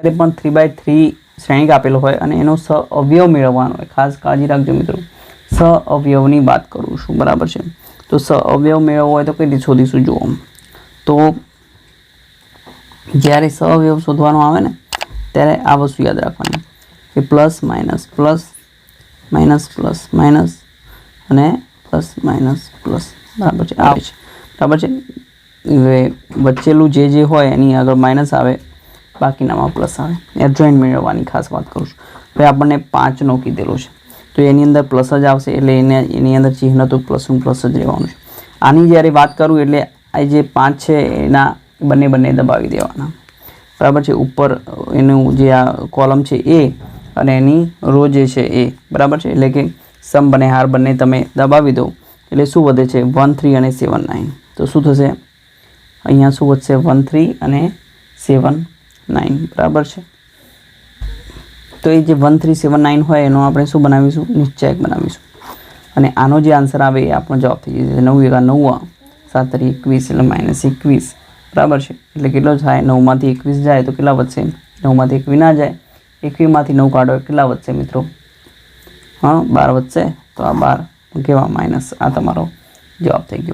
ત્યારે પણ 3/3 શ્રેણિક આપેલો હોય અને એનો સહઅવયવ મેળવવાનો હોય. ખાસ કાળજી રાખજો મિત્રો, સહઅવયવની વાત કરું છું, બરાબર છે. તો સહઅવયવ મેળવવો હોય તો કઈ રીતે શોધીશું જુઓ. તો જ્યારે સહઅવયવ શોધવાનો આવે ને ત્યારે આ વસ્તુ યાદ રાખવાની કે પ્લસ માઇનસ અને પ્લસ માઇનસ પ્લસ, બરાબર છે, આવે છે, બરાબર છે. વચ્ચેલું જે હોય એની આગળ માઇનસ આવે, બાકીનામાં પ્લસ આવે. એડજોઇન્ટ મેળવવાની ખાસ વાત કરું છું. હવે આપણને 5નો કીધેલો છે તો એની અંદર પ્લસ જ આવશે એટલે એની અંદર ચિહ્ન તો પ્લસનું પ્લસ જ રહેવાનું છે. આની જ્યારે વાત કરું એટલે આ જે 5 છે એના બંને દબાવી દેવાના, બરાબર છે. ઉપર એનું જે આ કોલમ છે એ અને એની રો જે છે એ, બરાબર છે. એટલે કે સમ બને હાર બંને તમે દબાવી દો એટલે શું વધે છે 1 3 અને 7 9. તો શું થશે અહીંયા શું વધશે 1 3 અને 7 9, બરાબર છે. તો એ જે 1 3 7 9 હોય એનો આપણે શું બનાવીશું નિશ્ચયક બનાવીશું અને આનો જે આન્સર આવે એ આપણો જવાબ થઈ જશે. 9 × 9 7 × 21 એટલે -21, બરાબર છે. એટલે કેટલો થાય 9માંથી 21 જાય તો કેટલા વધશે 9માંથી 21 ના જાય, 21માંથી 9 કાઢો કેટલા વધશે મિત્રો? હા 12 વધશે. તો આ 12 કેવા માઇનસ, આ તમારો જવાબ થઈ ગયો.